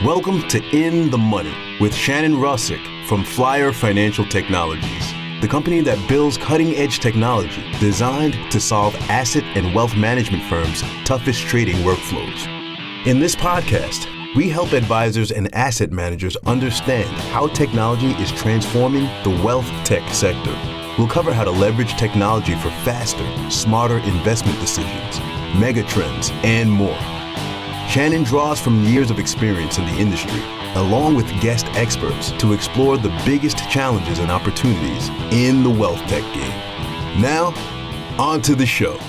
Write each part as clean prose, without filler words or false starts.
Welcome to In the Money with Shannon Rosic from Flyer Financial Technologies, the company that builds cutting-edge technology designed to solve asset and wealth management firms' toughest trading workflows. In this podcast, we help advisors and asset managers understand how technology is transforming the wealth tech sector. We'll cover how to leverage technology for faster, smarter investment decisions, megatrends, and more. Shannon draws from years of experience in the industry, along with guest experts, to explore the biggest challenges and opportunities in the wealth tech game. Now, on to the show.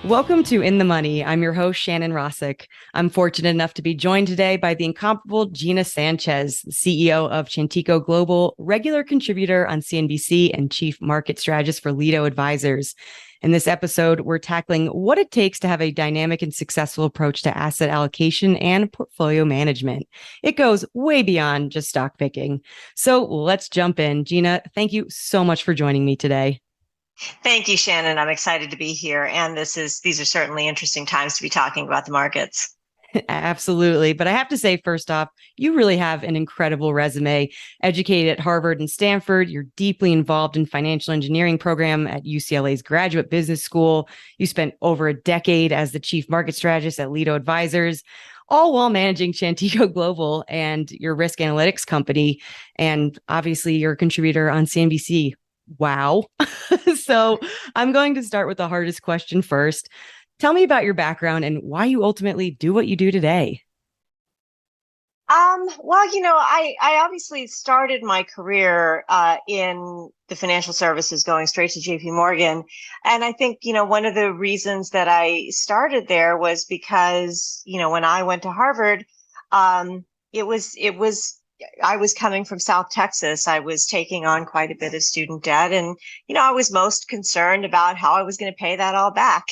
Welcome to In the Money. I'm your host, Shannon Rosic. I'm fortunate enough to be joined today by the incomparable Gina Sanchez, CEO of Chantico Global, regular contributor on CNBC, and Chief Market Strategist for Lido Advisors. In this episode, we're tackling what it takes to have a dynamic and successful approach to asset allocation and portfolio management. It goes way beyond just stock picking. So let's jump in. Gina, thank you so much for joining me today. Thank you, Shannon. I'm excited to be here. And these are certainly interesting times to be talking about the markets. Absolutely. But I have to say, first off, you really have an incredible resume. Educated at Harvard and Stanford, you're deeply involved in financial engineering program at UCLA's Graduate Business School. You spent over a decade as the Chief Market Strategist at Lido Advisors, all while managing Chantico Global and your risk analytics company. And obviously, you're a contributor on CNBC. Wow. So I'm going to start with the hardest question first. Tell me about your background and why you ultimately do what you do today. I obviously started my career in the financial services, going straight to JP Morgan. And I think, one of the reasons that I started there was because, when I went to Harvard, I was coming from South Texas. I was taking on quite a bit of student debt. And, I was most concerned about how I was going to pay that all back.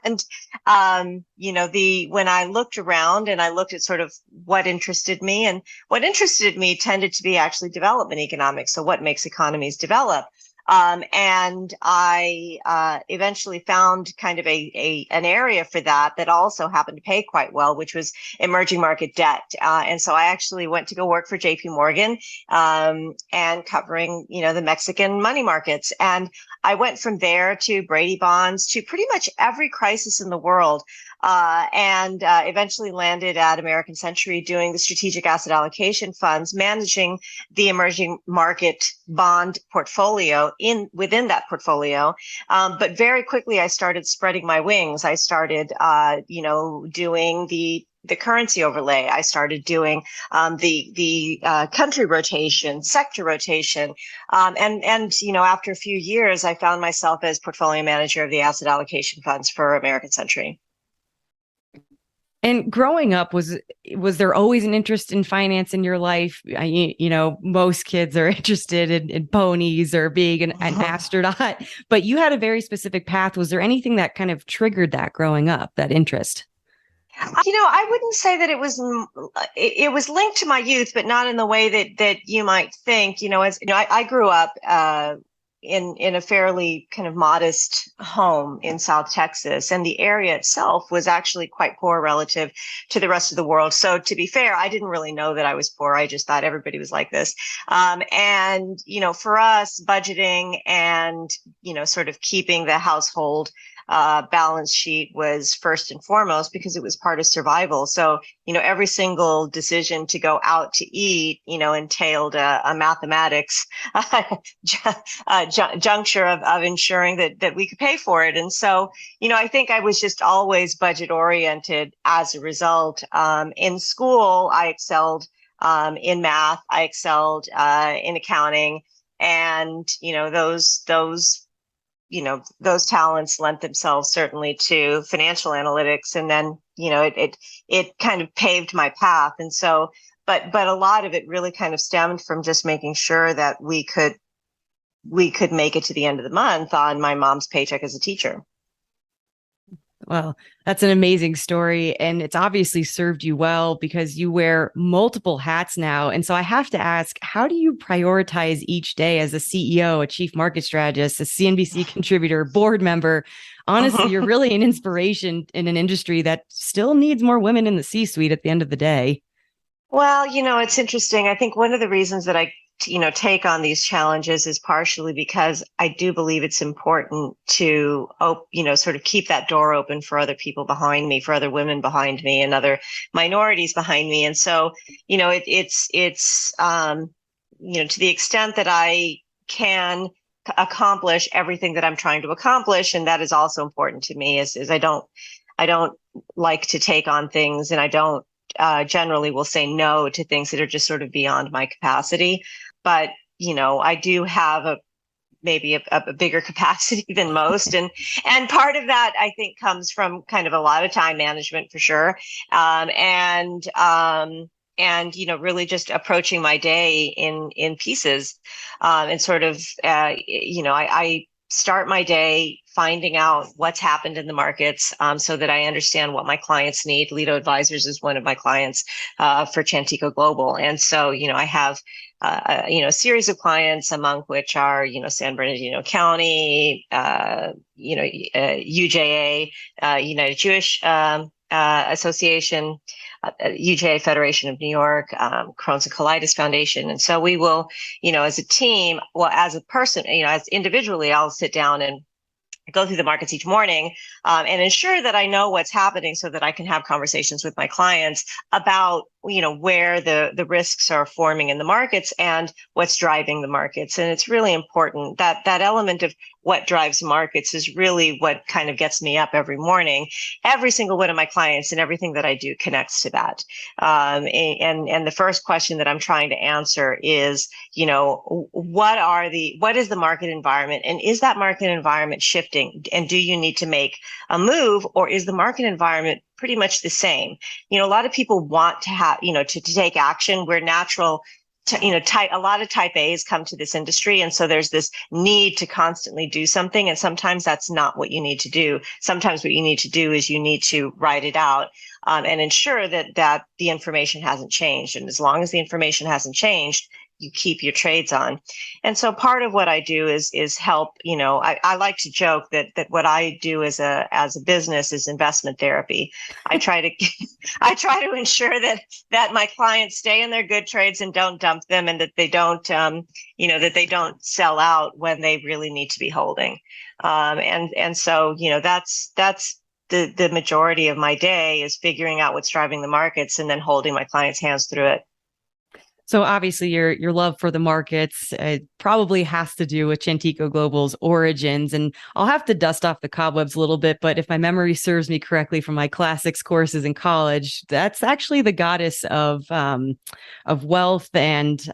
And, when I looked around and I looked at sort of what interested me, and what interested me tended to be actually development economics. So what makes economies develop? And I eventually found kind of an area for that also happened to pay quite well, which was emerging market debt. And so I actually went to go work for JP Morgan, and covering, the Mexican money markets. And I went from there to Brady bonds to pretty much every crisis in the world. And eventually landed at American Century doing the strategic asset allocation funds, managing the emerging market bond portfolio within that portfolio. But very quickly, I started spreading my wings. I started, doing the currency overlay. I started doing the country rotation, sector rotation. And after a few years, I found myself as portfolio manager of the asset allocation funds for American Century. And growing up, was there always an interest in finance in your life? Most kids are interested in ponies or being an astronaut, but you had a very specific path. Was there anything that kind of triggered that growing up, that interest? I wouldn't say that it was linked to my youth, but not in the way that you might think. I grew up in a fairly kind of modest home in South Texas, and the area itself was actually quite poor relative to the rest of the world. So to be fair, I didn't really know that I was poor. I just thought everybody was like this. And for us, budgeting and, sort of keeping the household balance sheet was first and foremost because it was part of survival. So, every single decision to go out to eat, entailed a mathematics juncture of ensuring that we could pay for it. And so, I think I was just always budget oriented as a result. In school, I excelled in math. I excelled in accounting, and, those talents lent themselves certainly to financial analytics. And then, it kind of paved my path. And so, but a lot of it really kind of stemmed from just making sure that we could make it to the end of the month on my mom's paycheck as a teacher. Well, that's an amazing story. And it's obviously served you well because you wear multiple hats now. And so I have to ask, how do you prioritize each day as a CEO, a chief market strategist, a CNBC contributor, board member? Honestly, you're really an inspiration in an industry that still needs more women in the C-suite at the end of the day. Well, it's interesting. I think one of the reasons that I, take on these challenges is partially because I do believe it's important to, sort of keep that door open for other people behind me, for other women behind me, and other minorities behind me. And so, to the extent that I can accomplish everything that I'm trying to accomplish, and that is also important to me, is I don't like to take on things, and I don't generally will say no to things that are just sort of beyond my capacity. But, I do have maybe a bigger capacity than most. And part of that, I think, comes from kind of a lot of time management for sure. Really just approaching my day in pieces, and sort of, I start my day finding out what's happened in the markets, so that I understand what my clients need. Lido Advisors is one of my clients for Chantico Global. And so, I have a series of clients, among which are, San Bernardino County, UJA, United Jewish Association, UJA Federation of New York, Crohn's and Colitis Foundation. And so we will, as a team, well, as a person, as individually, I'll sit down and go through the markets each morning, and ensure that I know what's happening so that I can have conversations with my clients about, where the risks are forming in the markets and what's driving the markets. And it's really important that that element of what drives markets is really what kind of gets me up every morning. Every single one of my clients and everything that I do connects to that. And the first question that I'm trying to answer is, what is the market environment, and is that market environment shifting? And do you need to make a move, or is the market environment pretty much the same? A lot of people want to have, to take action. We're natural. A lot of type A's come to this industry. And so there's this need to constantly do something. And sometimes that's not what you need to do. Sometimes what you need to do is you need to write it out, and ensure that the information hasn't changed. And as long as the information hasn't changed, you keep your trades on. And so part of what I do is help, I like to joke that what I do as a business is investment therapy. I try to ensure that my clients stay in their good trades and don't dump them, and that they don't, that they don't sell out when they really need to be holding. And so, that's the majority of my day is figuring out what's driving the markets and then holding my clients' hands through it. So obviously your love for the markets probably has to do with Chantico Global's origins. And I'll have to dust off the cobwebs a little bit, but if my memory serves me correctly from my classics courses in college, that's actually the goddess of wealth and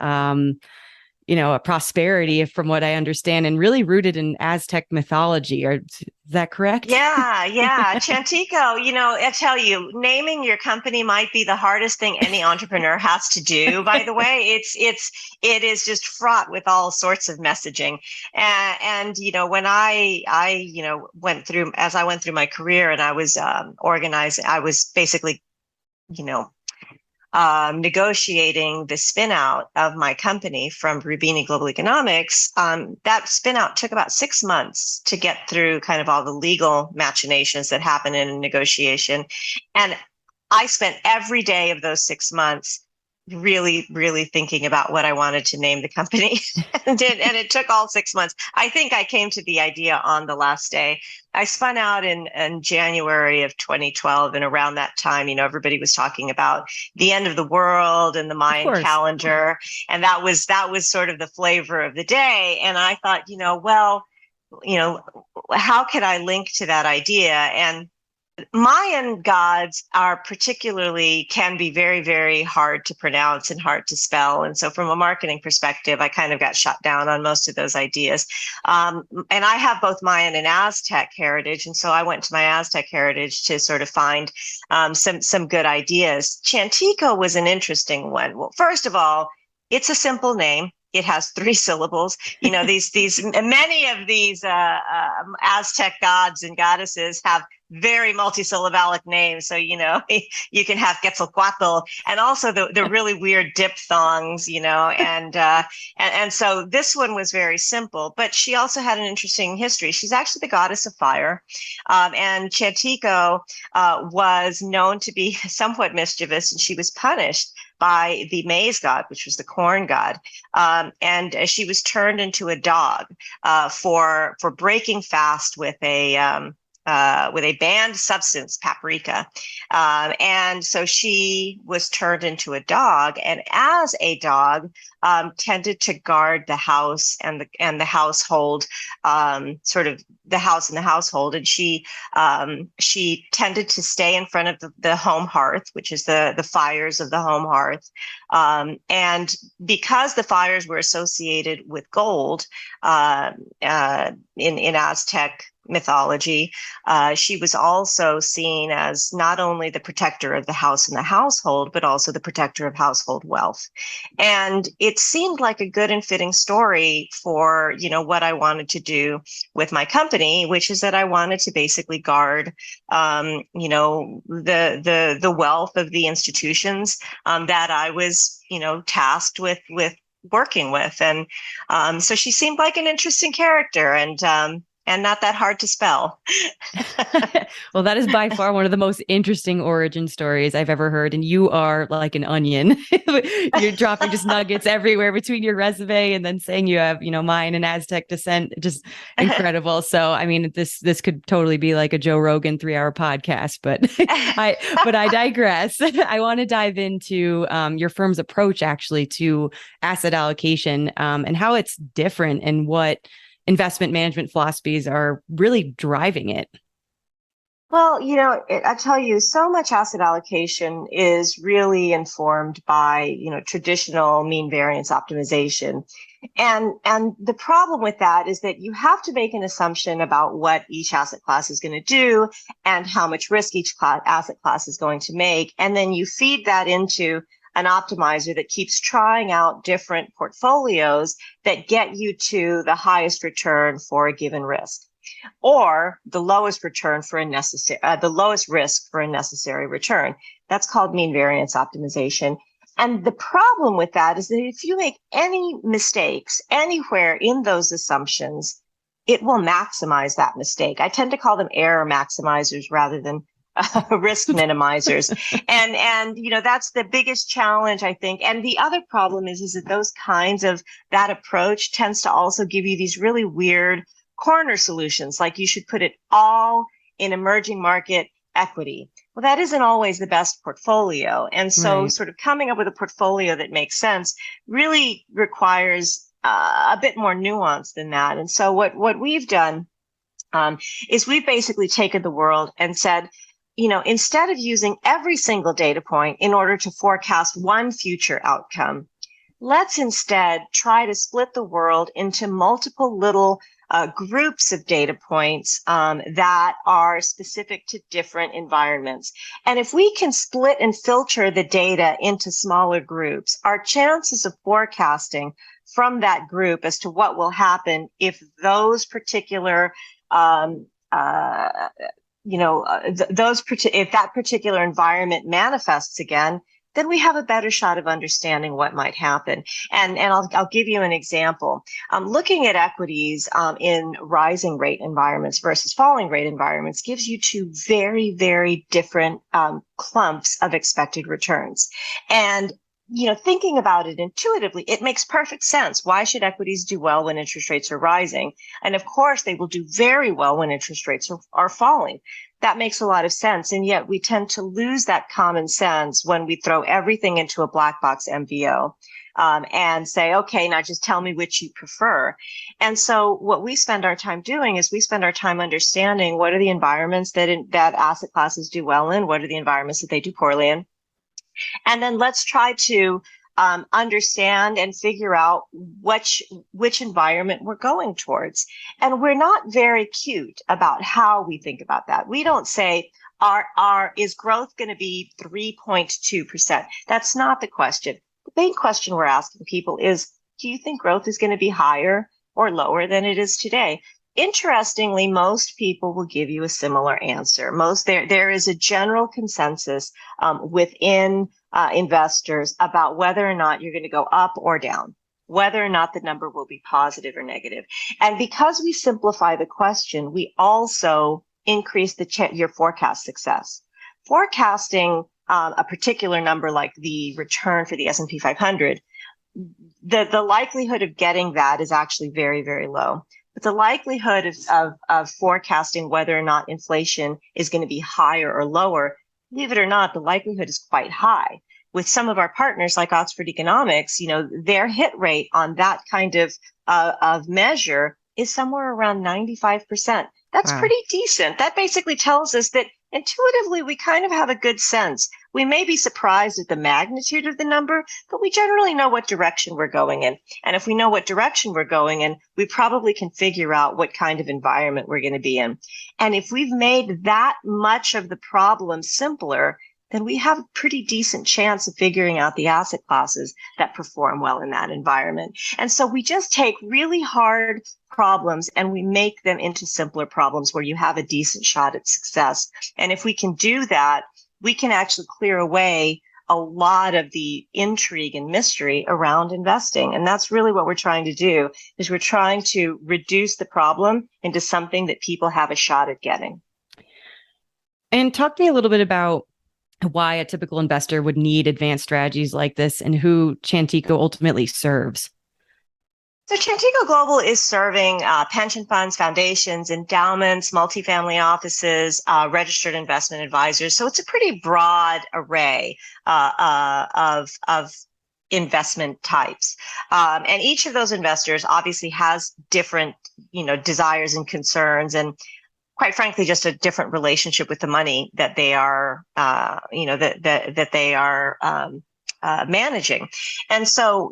a prosperity, from what I understand, and really rooted in Aztec mythology. Is that correct? Yeah. Chantico, I tell you, naming your company might be the hardest thing any entrepreneur has to do, by the way. It is just fraught with all sorts of messaging. And when I went through my career, and I was organizing, I was basically, negotiating the spin out of my company from Rubini Global Economics. That spin out took about 6 months to get through kind of all the legal machinations that happen in a negotiation. And I spent every day of those 6 months really, really thinking about what I wanted to name the company. and it took all 6 months. I think I came to the idea on the last day. I spun out in January of 2012. And around that time, everybody was talking about the end of the world and the Mayan calendar. And that was sort of the flavor of the day. And I thought, how could I link to that idea? And Mayan gods can be very, very hard to pronounce and hard to spell. And so from a marketing perspective, I kind of got shut down on most of those ideas. And I have both Mayan and Aztec heritage. And so I went to my Aztec heritage to sort of find some good ideas. Chantico was an interesting one. Well, first of all, it's a simple name. It has 3 syllables. Many of these Aztec gods and goddesses have very multisyllabic names. So, you can have Quetzalcoatl, and also the really weird diphthongs, and so this one was very simple, but she also had an interesting history. She's actually the goddess of fire. And Chantico was known to be somewhat mischievous, and she was punished by the maize god, which was the corn god, and she was turned into a dog for breaking fast with a banned substance, paprika, and so she was turned into a dog, and as a dog, tended to guard the house and the household, sort of the house and the household, and she tended to stay in front of the home hearth, which is the fires of the home hearth, and because the fires were associated with gold in Aztec mythology, she was also seen as not only the protector of the house and the household, but also the protector of household wealth. And it seemed like a good and fitting story for, what I wanted to do with my company, which is that I wanted to basically guard, the wealth of the institutions that I was, tasked with working with. And so she seemed like an interesting character, and not that hard to spell. Well, that is by far one of the most interesting origin stories I've ever heard. And you are like an onion. You're dropping just nuggets everywhere between your resume and then saying you have, Mayan and Aztec descent. Just incredible. So, I mean, this could totally be like a Joe Rogan 3-hour podcast, but I digress. I want to dive into your firm's approach actually to asset allocation and how it's different and what investment management philosophies are really driving it. Well, I tell you, so much asset allocation is really informed by, traditional mean variance optimization. And the problem with that is that you have to make an assumption about what each asset class is going to do and how much risk each asset class is going to make. And then you feed that into an optimizer that keeps trying out different portfolios that get you to the highest return for a given risk, or the lowest return for the lowest risk for a necessary return. That's called mean variance optimization. And the problem with that is that if you make any mistakes anywhere in those assumptions, it will maximize that mistake. I tend to call them error maximizers rather than risk minimizers. And that's the biggest challenge, I think. And the other problem is that those kinds of that approach tends to also give you these really weird corner solutions, like you should put it all in emerging market equity. Well, that isn't always the best portfolio. And so sort of coming up with a portfolio that makes sense really requires a bit more nuance than that. And so what we've done is we've basically taken the world and said, instead of using every single data point in order to forecast one future outcome, let's instead try to split the world into multiple little groups of data points that are specific to different environments. And if we can split and filter the data into smaller groups, our chances of forecasting from that group as to what will happen if those particular if that particular environment manifests again, then we have a better shot of understanding what might happen. And I'll give you an example. Looking at equities in rising rate environments versus falling rate environments gives you two very, very different clumps of expected returns. And thinking about it intuitively, it makes perfect sense. Why should equities do well when interest rates are rising? And of course, they will do very well when interest rates are falling. That makes a lot of sense. And yet we tend to lose that common sense when we throw everything into a black box MVO and say, okay, now just tell me which you prefer. And so what we spend our time doing is we spend our time understanding what are the environments that asset classes do well in, what are the environments that they do poorly in. And then let's try to understand and figure out which environment we're going towards. And we're not very cute about how we think about that. We don't say, is growth going to be 3.2%? That's not the question. The main question we're asking people is, do you think growth is going to be higher or lower than it is today? interestingly, most people will give you a similar answer. There is a general consensus within investors about whether or not you're going to go up or down, whether or not the number will be positive or negative. And because we simplify the question, we also increase your forecast success. Forecasting a particular number like the return for the S&P 500, the likelihood of getting that is actually very, very low. But the likelihood of forecasting whether or not inflation is going to be higher or lower, believe it or not, the likelihood is quite high. With some of our partners like Oxford Economics, their hit rate on that kind of measure is somewhere around 95%. That's pretty decent. That basically tells us that intuitively we kind of have a good sense. We may be surprised at the magnitude of the number, but we generally know what direction we're going in. And if we know what direction we're going in, we probably can figure out what kind of environment we're going to be in. And if we've made that much of the problem simpler, then we have a pretty decent chance of figuring out the asset classes that perform well in that environment. And so we just take really hard problems and we make them into simpler problems where you have a decent shot at success. And if we can do that, we can actually clear away a lot of the intrigue and mystery around investing. And that's really what we're trying to do, is we're trying to reduce the problem into something that people have a shot at getting. And talk to me a little bit about why a typical investor would need advanced strategies like this and who Chantico ultimately serves. So Chantico Global is serving pension funds, foundations, endowments, multifamily offices, registered investment advisors. So it's a pretty broad array of investment types. And each of those investors obviously has different, desires and concerns, and quite frankly, just a different relationship with the money that they are, that they are managing. And so,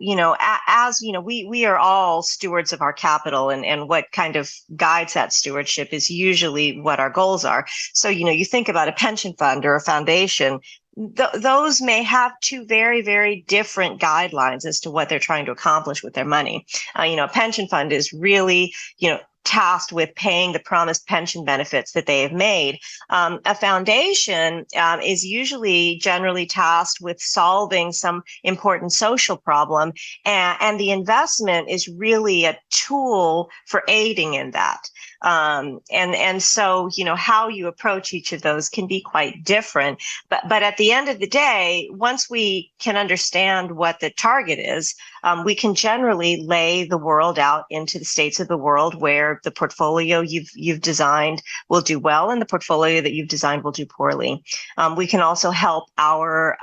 as we are all stewards of our capital, and what kind of guides that stewardship is usually what our goals are. So, you think about a pension fund or a foundation, those may have two very, very different guidelines as to what they're trying to accomplish with their money. A pension fund is really, tasked with paying the promised pension benefits that they have made. A foundation is usually generally tasked with solving some important social problem, and the investment is really a tool for aiding in that. And so, how you approach each of those can be quite different. But at the end of the day, once we can understand what the target is, we can generally lay the world out into the states of the world where the portfolio you've designed will do well and the portfolio that you've designed will do poorly. We can also help our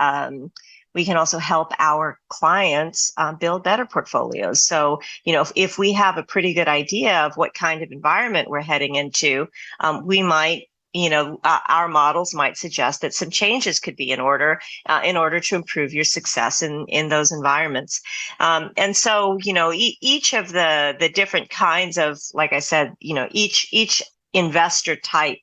clients build better portfolios. So, if we have a pretty good idea of what kind of environment we're heading into, we might, our models might suggest that some changes could be in order to improve your success in those environments. And so, each of the different kinds of, like I said, each investor type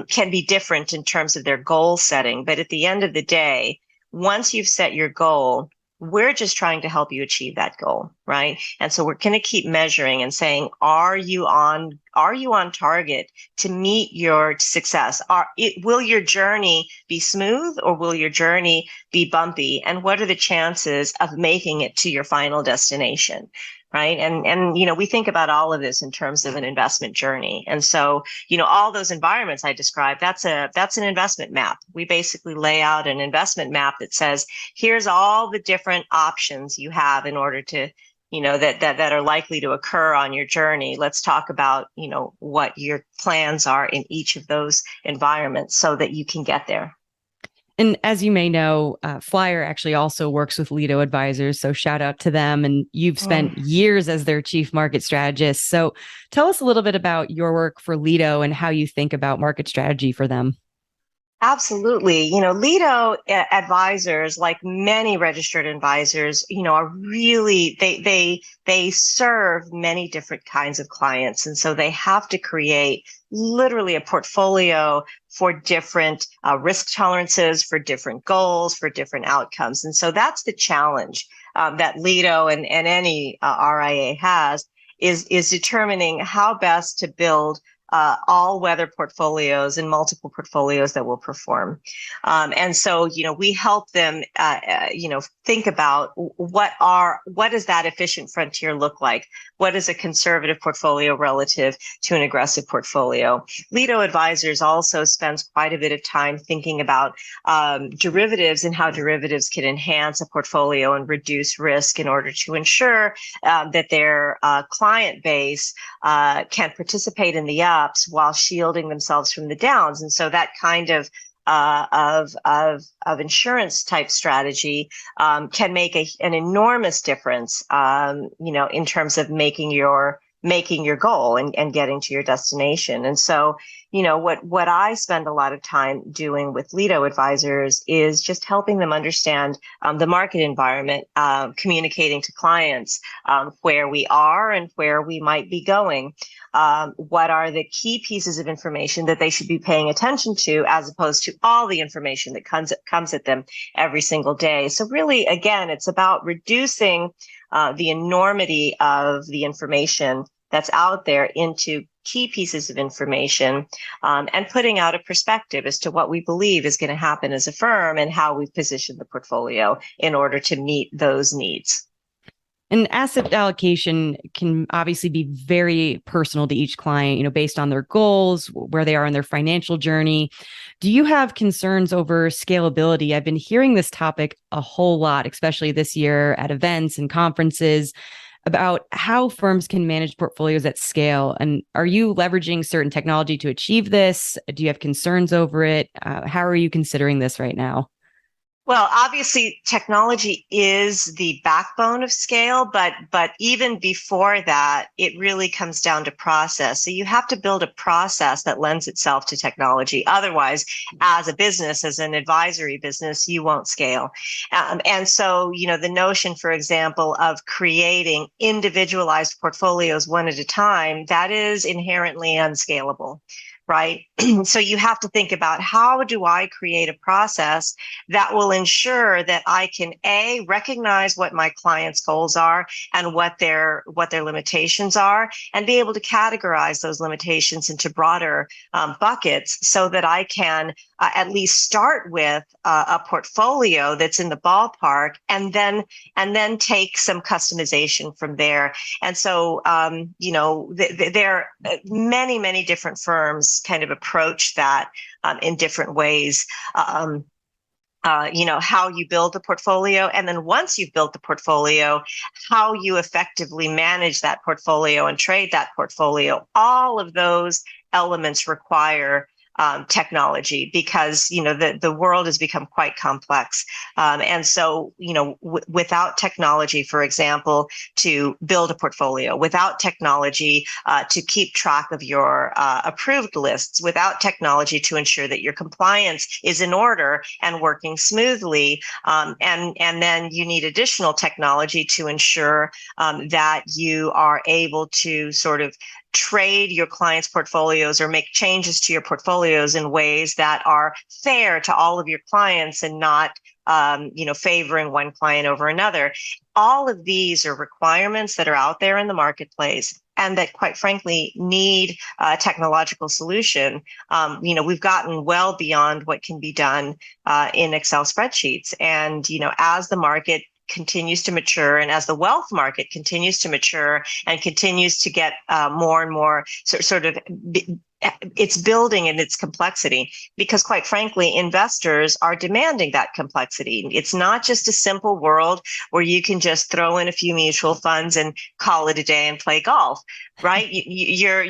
can be different in terms of their goal setting. But at the end of the day, once you've set your goal, we're just trying to help you achieve that goal, right? And so we're going to keep measuring and saying, are you on target to meet your success? Will your journey be smooth or will your journey be bumpy? And what are the chances of making it to your final destination? Right. And we think about all of this in terms of an investment journey. And so, all those environments I described, that's an investment map. We basically lay out an investment map that says, here's all the different options you have in order to, that are likely to occur on your journey. Let's talk about, what your plans are in each of those environments so that you can get there. And as you may know, Flyer actually also works with Lido Advisors. So shout out to them. And you've spent years as their chief market strategist. So tell us a little bit about your work for Lido and how you think about market strategy for them. Absolutely. Lido advisors, like many registered advisors, are really, they serve many different kinds of clients. And so they have to create literally a portfolio for different risk tolerances, for different goals, for different outcomes. And so that's the challenge that Lido and any RIA has. is determining how best to build all weather portfolios and multiple portfolios that will perform. And so, we help them, think about what does that efficient frontier look like? What is a conservative portfolio relative to an aggressive portfolio? Lido Advisors also spends quite a bit of time thinking about derivatives and how derivatives can enhance a portfolio and reduce risk in order to ensure that their client base can participate in the ups while shielding themselves from the downs. And so that kind of insurance type strategy can make an enormous difference, in terms of making your goal and getting to your destination. And so, what I spend a lot of time doing with Lido Advisors is just helping them understand the market environment, communicating to clients where we are and where we might be going. What are the key pieces of information that they should be paying attention to, as opposed to all the information that comes at them every single day. So really, again, it's about reducing the enormity of the information that's out there into key pieces of information, and putting out a perspective as to what we believe is going to happen as a firm and how we've positioned the portfolio in order to meet those needs. And asset allocation can obviously be very personal to each client, based on their goals, where they are in their financial journey. Do you have concerns over scalability? I've been hearing this topic a whole lot, especially this year at events and conferences, about how firms can manage portfolios at scale. And are you leveraging certain technology to achieve this? Do you have concerns over it? How are you considering this right now? Well, obviously, technology is the backbone of scale, but even before that, it really comes down to process. So you have to build a process that lends itself to technology. Otherwise, as a business, as an advisory business, you won't scale. And so, the notion, for example, of creating individualized portfolios one at a time, that is inherently unscalable. Right? So you have to think about, how do I create a process that will ensure that I can recognize what my clients' goals are and what their limitations are, and be able to categorize those limitations into broader buckets, so that I can at least start with a portfolio that's in the ballpark, and then take some customization from there. And so, there are many different firms kind of approach that in different ways. How you build the portfolio, and then once you've built the portfolio, how you effectively manage that portfolio and trade that portfolio. All of those elements require technology, because the world has become quite complex, and so without technology, for example, to build a portfolio, without technology to keep track of your approved lists, without technology to ensure that your compliance is in order and working smoothly, and then you need additional technology to ensure that you are able to sort of trade your clients' portfolios or make changes to your portfolios in ways that are fair to all of your clients, and not favoring one client over another. All of these are requirements that are out there in the marketplace, and that, quite frankly, need a technological solution. We've gotten well beyond what can be done in Excel spreadsheets. And, as the market continues to mature, and as the wealth market continues to mature and continues to get more and more it's building in its complexity, because, quite frankly, investors are demanding that complexity. It's not just a simple world where you can just throw in a few mutual funds and call it a day and play golf, right? You're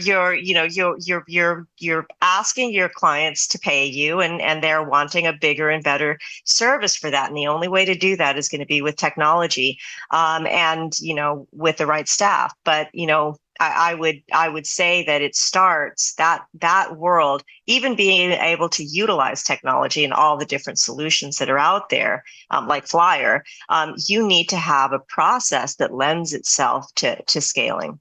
asking your clients to pay you, and they're wanting a bigger and better service for that. And the only way to do that is going to be with technology, and with the right staff. But I would say that it starts that world, even being able to utilize technology and all the different solutions that are out there, like Flyer. You need to have a process that lends itself to scaling.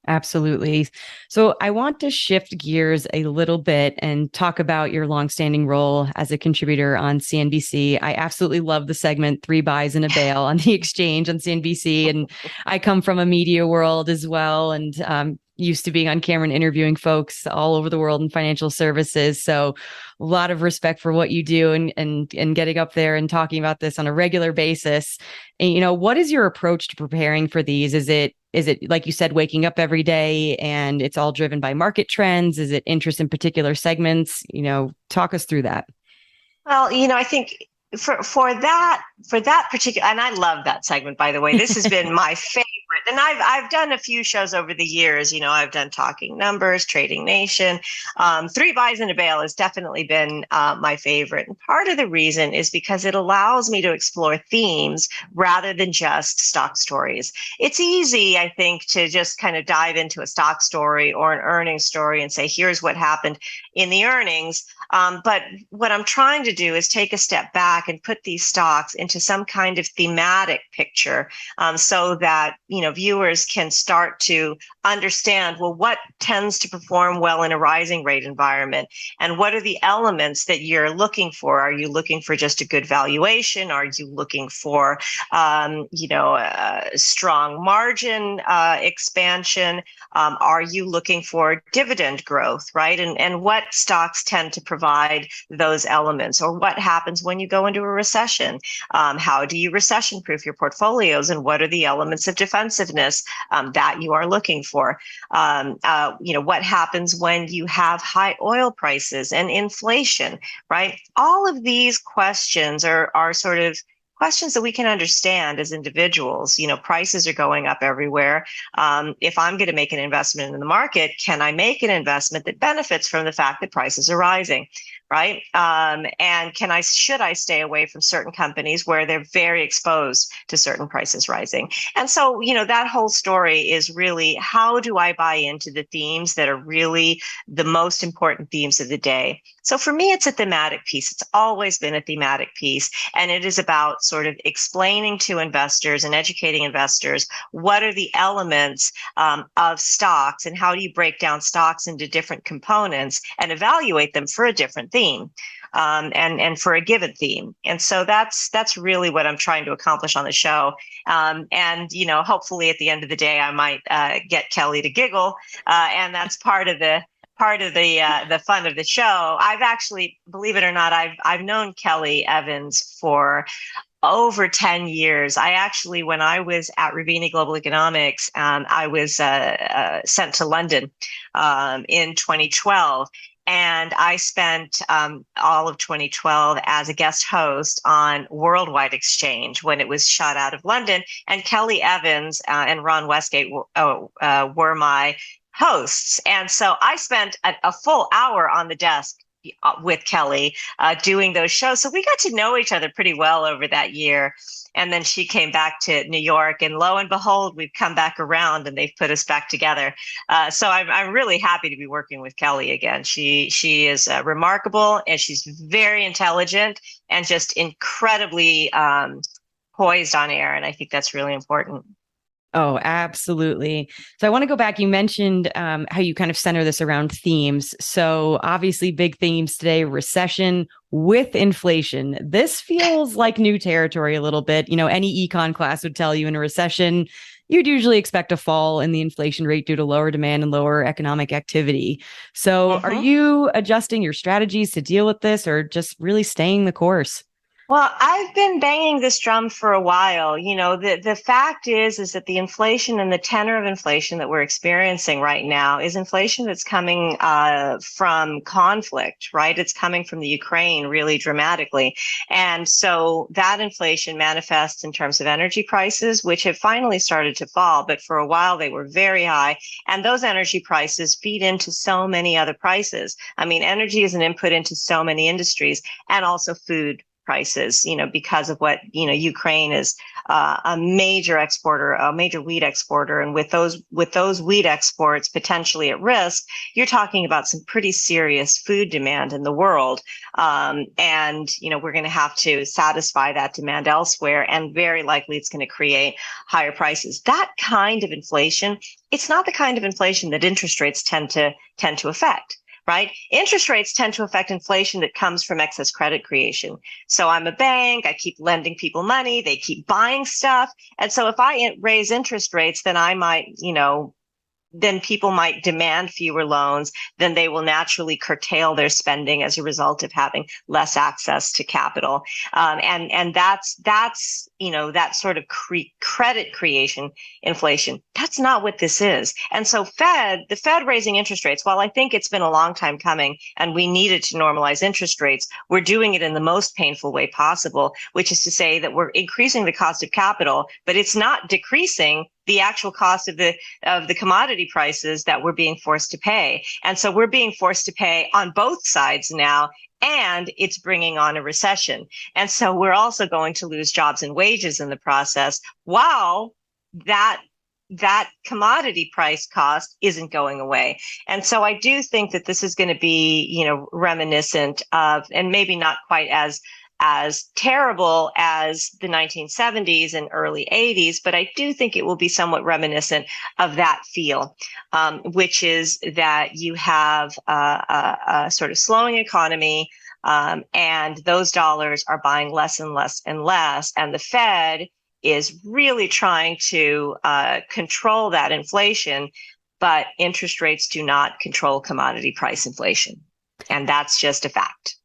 Absolutely. So I want to shift gears a little bit and talk about your longstanding role as a contributor on CNBC. I absolutely love the segment Three Buys and a Bail on the exchange on CNBC. And I come from a media world as well, and used to being on camera and interviewing folks all over the world in financial services. So a lot of respect for what you do and getting up there and talking about this on a regular basis. And, what is your approach to preparing for these? Is it, like you said, waking up every day and it's all driven by market trends? Is it interest in particular segments? Talk us through that. Well, I think for that particular, and I love that segment, by the way. This has been my favorite. And I've done a few shows over the years. I've done Talking Numbers, Trading Nation. Three Buys and a Bail has definitely been my favorite. And part of the reason is because it allows me to explore themes rather than just stock stories. It's easy, I think, to just kind of dive into a stock story or an earnings story and say, here's what happened in the earnings. But what I'm trying to do is take a step back and put these stocks into some kind of thematic picture, so that viewers can start to understand, well, what tends to perform well in a rising rate environment, and what are the elements that you're looking for? Are you looking for just a good valuation? Are you looking for a strong margin expansion? Are you looking for dividend growth, right? And what stocks tend to provide those elements? Or what happens when you go into a recession? How do you recession-proof your portfolios? And what are the elements of defensiveness that you are looking for? What happens when you have high oil prices and inflation, right? All of these questions are sort of questions that we can understand as individuals. Prices are going up everywhere. If I'm going to make an investment in the market, can I make an investment that benefits from the fact that prices are rising? Right? And should I stay away from certain companies where they're very exposed to certain prices rising? And so, that whole story is really, how do I buy into the themes that are really the most important themes of the day? So for me, it's a thematic piece. It's always been a thematic piece. And it is about sort of explaining to investors and educating investors what are the elements of stocks, and how do you break down stocks into different components and evaluate them for a different theme, and for a given theme. And so that's really what I'm trying to accomplish on the show. And hopefully at the end of the day, I might get Kelly to giggle, and that's part of the fun of the show. I've actually, believe it or not, I've known Kelly Evans for over 10 years. I actually, when I was at Ravini Global Economics, I was sent to London in 2012. And I spent all of 2012 as a guest host on Worldwide Exchange when it was shot out of London. And Kelly Evans and Ron Westgate were my hosts. And so I spent a full hour on the desk with Kelly doing those shows. So we got to know each other pretty well over that year. And then she came back to New York, and lo and behold, we've come back around and they've put us back together. So I'm really happy to be working with Kelly again. She is remarkable, and she's very intelligent and just incredibly poised on air. And I think that's really important. Oh, absolutely. So I want to go back. You mentioned how you kind of center this around themes. So obviously big themes today, recession with inflation. This feels like new territory a little bit. Any econ class would tell you in a recession, you'd usually expect a fall in the inflation rate due to lower demand and lower economic activity. So Are you adjusting your strategies to deal with this, or just really staying the course? Well, I've been banging this drum for a while. The fact is that the inflation and the tenor of inflation that we're experiencing right now is inflation that's coming from conflict, right? It's coming from the Ukraine really dramatically. And so that inflation manifests in terms of energy prices, which have finally started to fall. But for a while, they were very high. And those energy prices feed into so many other prices. I mean, energy is an input into so many industries, and also food. prices, because of what, Ukraine is a major exporter, a major wheat exporter. And with those wheat exports potentially at risk, you're talking about some pretty serious food demand in the world. And, we're going to have to satisfy that demand elsewhere. And very likely it's going to create higher prices. That kind of inflation, it's not the kind of inflation that interest rates tend to affect. Right? Interest rates tend to affect inflation that comes from excess credit creation. So I'm a bank, I keep lending people money, they keep buying stuff. And so if I raise interest rates, then I might, then people might demand fewer loans, then they will naturally curtail their spending as a result of having less access to capital. And that's that sort of credit creation inflation. That's not what this is. And so the Fed raising interest rates, while I think it's been a long time coming and we needed to normalize interest rates, we're doing it in the most painful way possible, which is to say that we're increasing the cost of capital, but it's not decreasing the actual cost of the commodity prices that we're being forced to pay. And so we're being forced to pay on both sides now, and it's bringing on a recession. And so we're also going to lose jobs and wages in the process, while that commodity price cost isn't going away. And so I do think that this is going to be, reminiscent of, and maybe not quite as terrible as the 1970s and early 80s, but I do think it will be somewhat reminiscent of that feel, which is that you have a sort of slowing economy, and those dollars are buying less and less and less, and the Fed is really trying to control that inflation, but interest rates do not control commodity price inflation, and that's just a fact.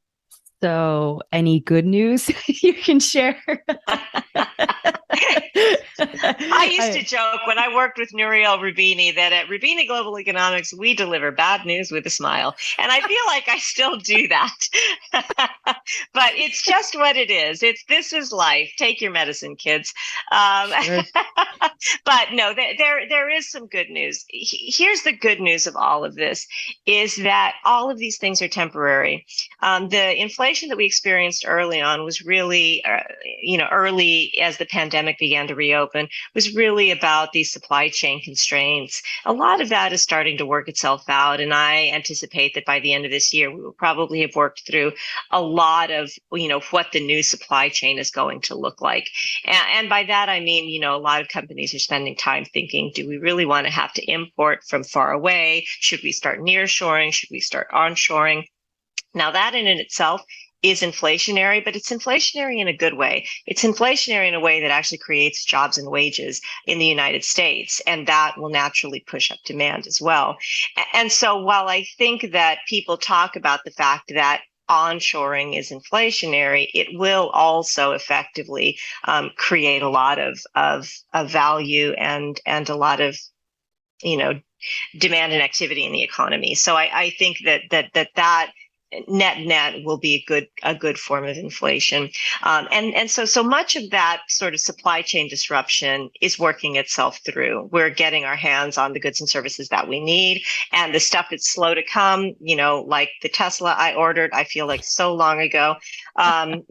So, any good news you can share? I used to joke when I worked with Nouriel Roubini that at Roubini Global Economics, we deliver bad news with a smile. And I feel like I still do that. But it's just what it is. This is life. Take your medicine, kids. Sure. But no, there is some good news. Here's the good news of all of this, is that all of these things are temporary. The inflation that we experienced early on was really, early as the pandemic began to reopen, was really about these supply chain constraints. A lot of that is starting to work itself out. And I anticipate that by the end of this year, we will probably have worked through a lot of, what the new supply chain is going to look like. And by that, I mean, a lot of companies are spending time thinking, do we really want to have to import from far away? Should we start nearshoring? Should we start onshoring? Now, that in itself is inflationary, but it's inflationary in a good way. It's inflationary in a way that actually creates jobs and wages in the United States, and that will naturally push up demand as well. And so while I think that people talk about the fact that onshoring is inflationary, it will also effectively create a lot of value and a lot of, demand and activity in the economy. So I think that net will be a good form of inflation. And so much of that sort of supply chain disruption is working itself through. We're getting our hands on the goods and services that we need, and the stuff that's slow to come, like the Tesla I ordered, I feel like so long ago, I'm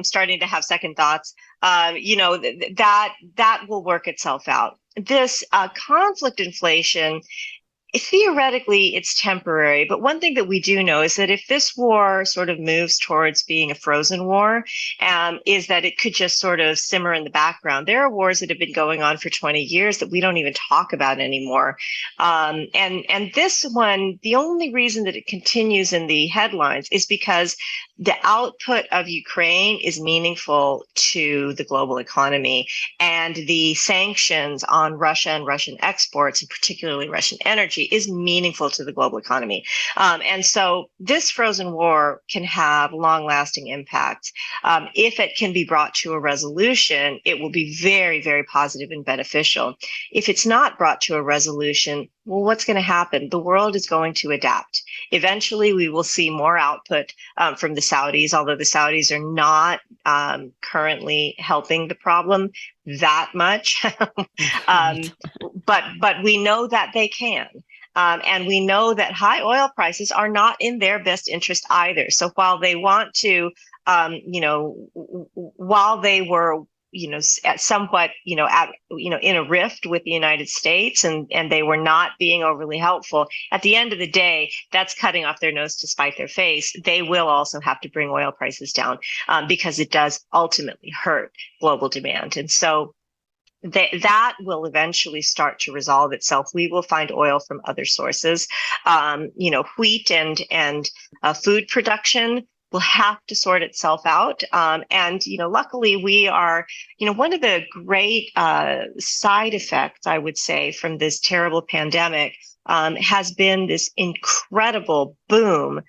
starting to have second thoughts, that will work itself out. This conflict inflation, theoretically, it's temporary. But one thing that we do know is that if this war sort of moves towards being a frozen war, is that it could just sort of simmer in the background. There are wars that have been going on for 20 years that we don't even talk about anymore. And this one, the only reason that it continues in the headlines is because the output of Ukraine is meaningful to the global economy, and the sanctions on Russia and Russian exports, and particularly Russian energy, is meaningful to the global economy. And so this frozen war can have long-lasting impacts. If it can be brought to a resolution, it will be very, very positive and beneficial. If it's not brought to a resolution, well, what's going to happen? The world is going to adapt. Eventually, we will see more output from the Saudis, although the Saudis are not currently helping the problem that much. But we know that they can. And we know that high oil prices are not in their best interest either. So while they want to while they were somewhat, in a rift with the United States, and they were not being overly helpful. At the end of the day, that's cutting off their nose to spite their face. They will also have to bring oil prices down because it does ultimately hurt global demand. And so that will eventually start to resolve itself. We will find oil from other sources. Wheat and food production will have to sort itself out. Luckily we are, one of the great side effects, I would say, from this terrible pandemic has been this incredible boom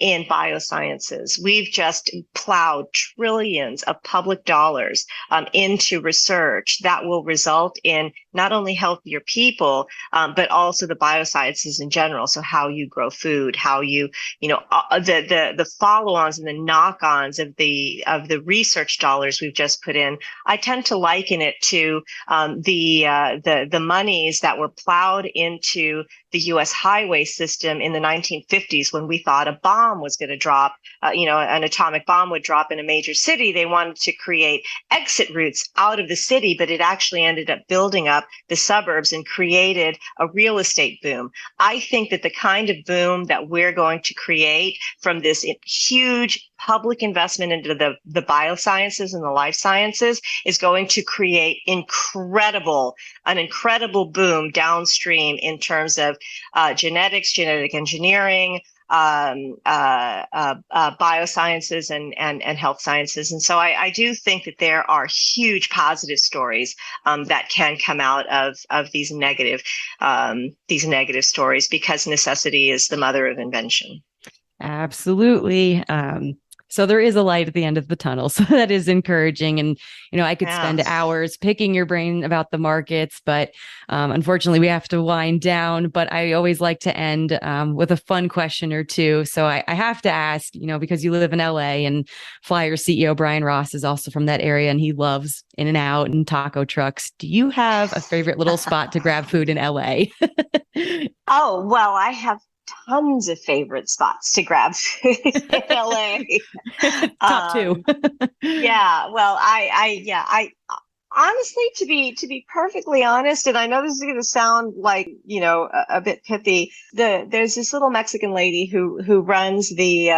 in biosciences. We've just plowed trillions of public dollars into research that will result in not only healthier people, but also the biosciences in general. So how you grow food, how you, the follow-ons and the knock-ons of the research dollars we've just put in. I tend to liken it to the monies that were plowed into the U.S. highway system in the 1950s when we thought a bomb was going to drop, an atomic bomb would drop in a major city. They wanted to create exit routes out of the city, but it actually ended up building up the suburbs and created a real estate boom. I think that the kind of boom that we're going to create from this huge public investment into the biosciences and the life sciences is going to create an incredible boom downstream in terms of genetics, genetic engineering, biosciences and health sciences. And so I do think that there are huge positive stories that can come out of these negative stories, because necessity is the mother of invention. Absolutely. So there is a light at the end of the tunnel. So that is encouraging. And, I could spend hours picking your brain about the markets, but unfortunately we have to wind down. But I always like to end with a fun question or two. So I have to ask, because you live in LA and Flyer CEO Brian Ross is also from that area and he loves In-N-Out and taco trucks. Do you have a favorite little spot to grab food in LA? Oh, well, I have tons of favorite spots to grab food in LA. Top two. Yeah. Well, I honestly, to be perfectly honest, and I know this is going to sound like, a bit pithy. There's this little Mexican lady who runs the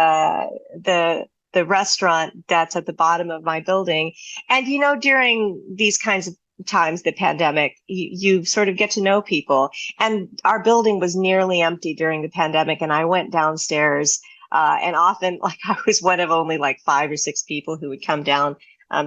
restaurant that's at the bottom of my building. And, during these kinds of times, the pandemic, you sort of get to know people, and our building was nearly empty during the pandemic. And I went downstairs, and often I was one of only 5 or 6 people who would come down,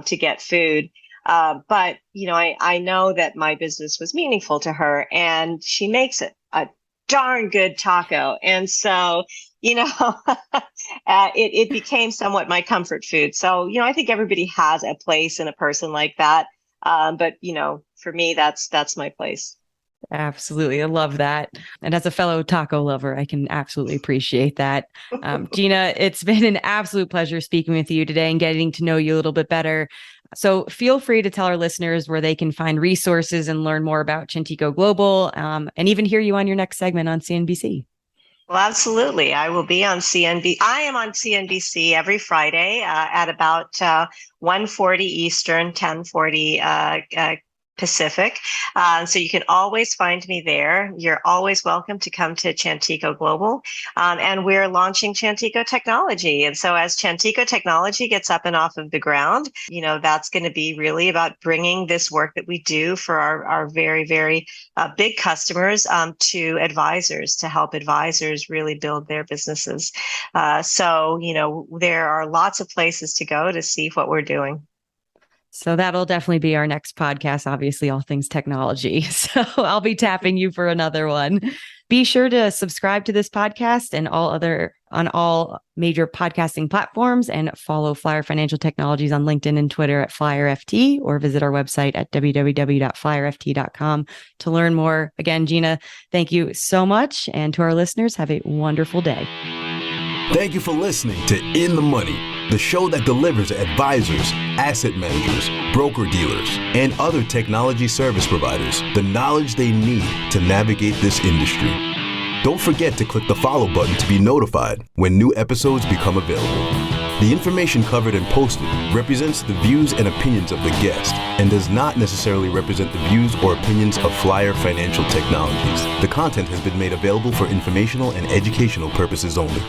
to get food. But I know that my business was meaningful to her, and she makes it a darn good taco. And so, it became somewhat my comfort food. So, I think everybody has a place and a person like that. But for me, that's my place. Absolutely. I love that. And as a fellow taco lover, I can absolutely appreciate that. Gina, it's been an absolute pleasure speaking with you today and getting to know you a little bit better. So feel free to tell our listeners where they can find resources and learn more about Chantico Global, and even hear you on your next segment on CNBC. Well, absolutely. I will be on CNBC. I am on CNBC every Friday at about 1:40 Eastern, 10:40 Pacific. So you can always find me there. You're always welcome to come to Chantico Global. And we're launching Chantico Technology. And so as Chantico Technology gets up and off of the ground, that's going to be really about bringing this work that we do for our very, very big customers to advisors, to help advisors really build their businesses. So there are lots of places to go to see what we're doing. So that'll definitely be our next podcast, obviously, all things technology. So I'll be tapping you for another one. Be sure to subscribe to this podcast and on all major podcasting platforms, and follow Flyer Financial Technologies on LinkedIn and Twitter at FlyerFT, or visit our website at www.flyerft.com to learn more. Again, Gina, thank you so much. And to our listeners, have a wonderful day. Thank you for listening to In the Money, the show that delivers advisors, asset managers, broker-dealers, and other technology service providers the knowledge they need to navigate this industry. Don't forget to click the follow button to be notified when new episodes become available. The information covered and posted represents the views and opinions of the guest and does not necessarily represent the views or opinions of Flyer Financial Technologies. The content has been made available for informational and educational purposes only.